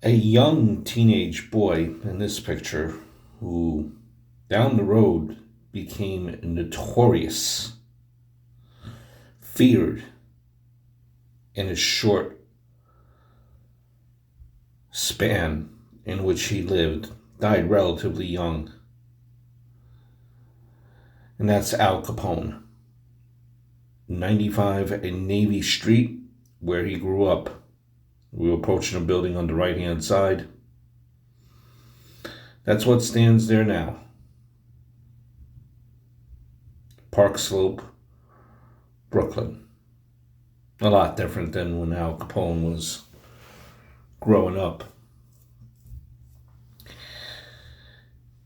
a young teenage boy in this picture who down the road became notorious, feared in a short span in which he lived, died relatively young. And that's Al Capone. 95 Navy Street, where he grew up. We were approaching a building on the right-hand side. That's what stands there now. Park Slope, Brooklyn. A lot different than when Al Capone was growing up.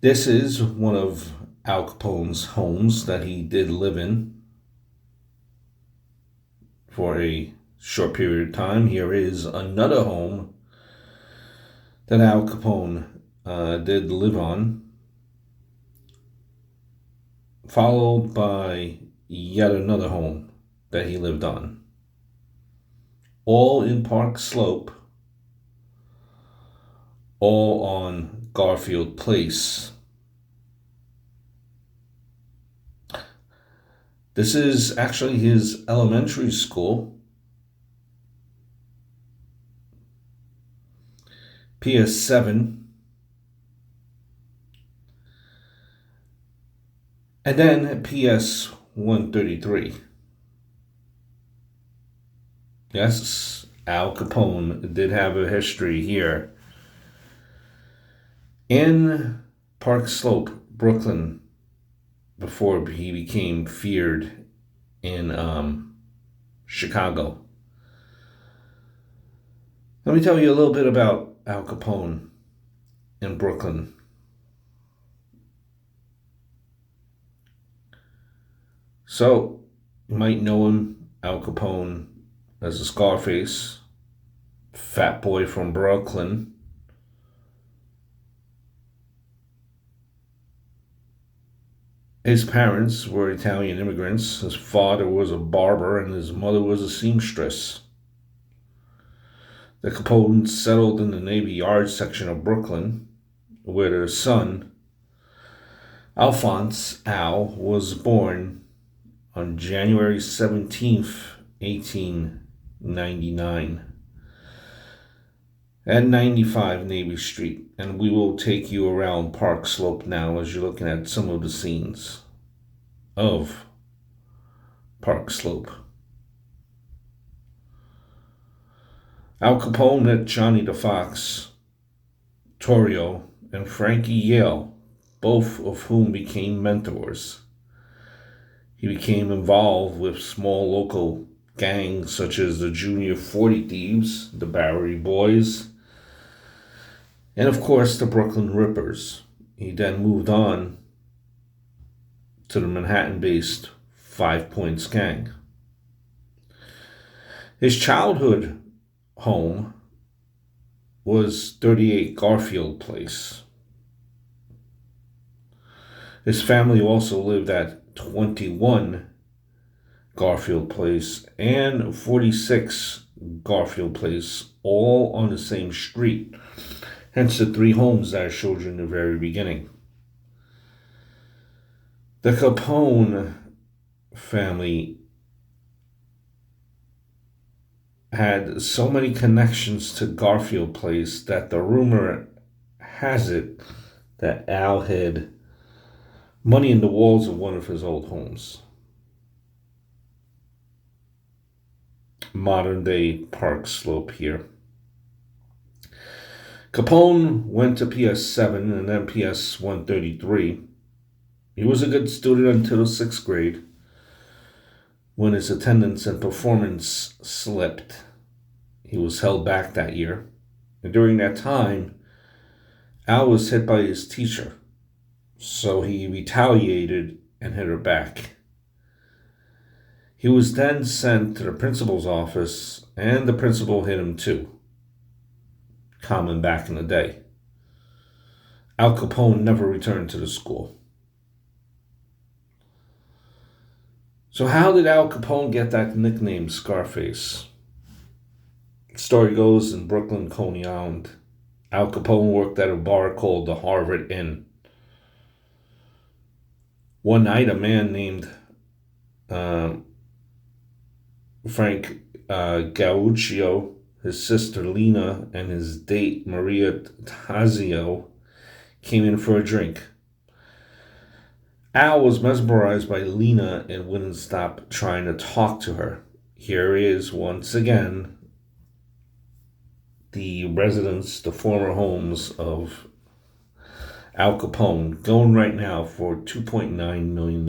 This is one of Al Capone's homes that he did live in for a short period of time. Here is another home that Al Capone did live on, followed by yet another home that he lived on. All in Park Slope, all on Garfield Place. This is actually his elementary school. PS7. And then PS 133. Yes, Al Capone did have a history here in Park Slope, Brooklyn, before he became feared in Chicago. Let me tell you a little bit about Al Capone in Brooklyn. So, you might know him, Al Capone, as a Scarface, fat boy from Brooklyn. His parents were Italian immigrants. His father was a barber and his mother was a seamstress. The Capones settled in the Navy Yard section of Brooklyn, where their son, Alphonse Al, was born on January 17th, 1899, at 95 Navy Street. And we will take you around Park Slope now as you're looking at some of the scenes of Park Slope. Al Capone met Johnny the Fox, Torrio, and Frankie Yale, both of whom became mentors. He became involved with small local gangs such as the Junior 40 Thieves, the Bowery Boys, and of course the Brooklyn Rippers. He then moved on to the Manhattan-based 5 Points Gang. His childhood home was 38 Garfield Place. His family also lived at 21 Garfield Place and 46 Garfield Place, all on the same street. Hence the three homes that I showed you in the very beginning. The Capone family had so many connections to Garfield Place that the rumor has it that Al hid money in the walls of one of his old homes. Modern day Park Slope here. Capone went to PS7 and then PS 133. He was a good student until the 6th grade, when his attendance and performance slipped. He was held back that year. And during that time, Al was hit by his teacher. So he retaliated and hit her back. He was then sent to the principal's office, and the principal hit him too. Common back in the day. Al Capone never returned to the school. So how did Al Capone get that nickname Scarface? The story goes in Brooklyn, Coney Island, Al Capone worked at a bar called the Harvard Inn. One night, a man named um, Frank Gauccio, his sister Lena, and his date Maria Tazio came in for a drink. Al was mesmerized by Lena and wouldn't stop trying to talk to her. Here is once again the residence, the former homes of Al Capone, going right now for $2.9 million.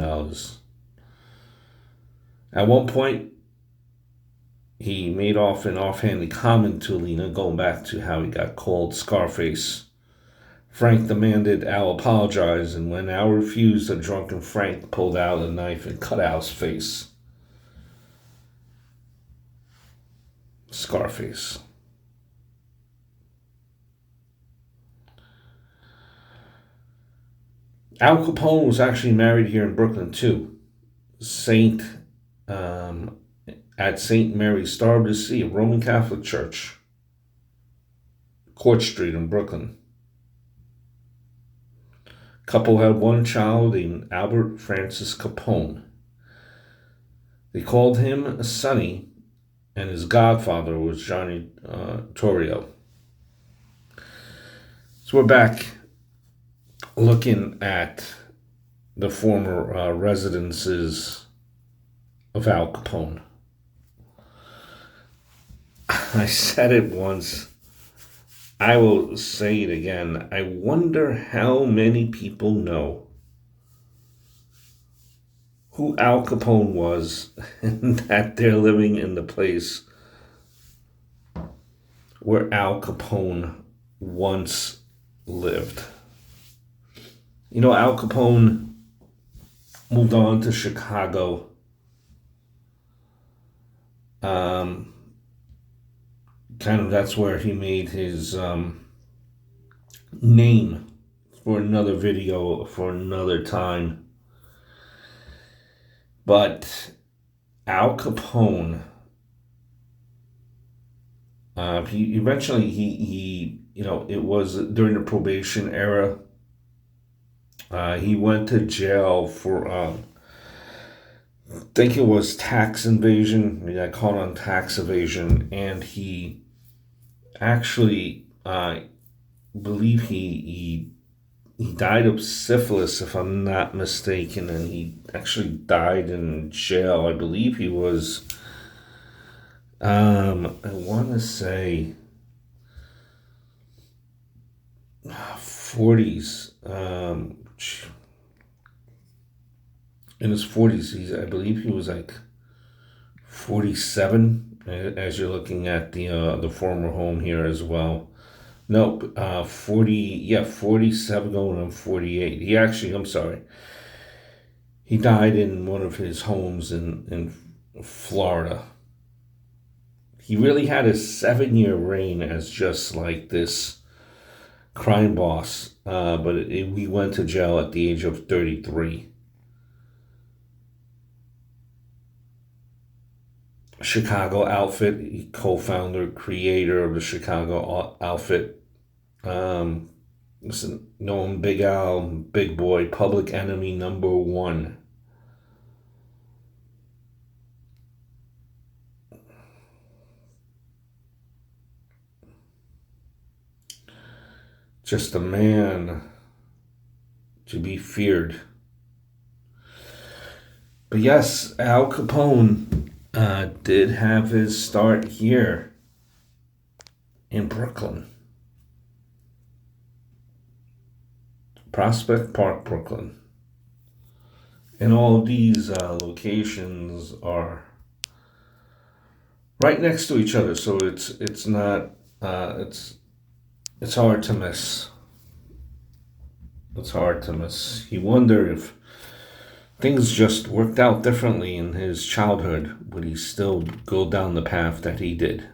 At one point, he made off an offhanded comment to Lena, going back to how he got called Scarface. Frank demanded Al apologize, and when Al refused, a drunken Frank pulled out a knife and cut Al's face. Scarface. Al Capone was actually married here in Brooklyn too. Saint at St. Mary's Star of the Sea, a Roman Catholic church, Court Street in Brooklyn. Couple had one child named Albert Francis Capone. They called him Sonny, and his godfather was Johnny Torrio. So we're back looking at the former residences of Al Capone. I said it once. I will say it again. I wonder how many people know who Al Capone was and that they're living in the place where Al Capone once lived. You know, Al Capone moved on to Chicago. Kind of that's where he made his name, for another video for another time. But Al Capone, he eventually it was during the probation era. He went to jail for I think it was tax evasion. He got caught on tax evasion, and he actually, I believe he died of syphilis, if I'm not mistaken, and he actually died in jail. I believe he was, I want to say, 40s. In his 40s, I believe he was like 47. As you're looking at the former home here as well. Nope, 47 going on 48. I'm sorry. He died in one of his homes in Florida. He really had a 7-year reign as just like this crime boss, but he went to jail at the age of 33. Chicago outfit, co-founder, creator of the Chicago outfit. Known Big Al, Big Boy, Public Enemy #1. Just a man to be feared. But yes, Al Capone did have his start here in Brooklyn. Prospect Park, Brooklyn. And all of these locations are right next to each other, so it's not it's hard to miss. It's hard to miss. You wonder if things just worked out differently in his childhood, would he still go down the path that he did?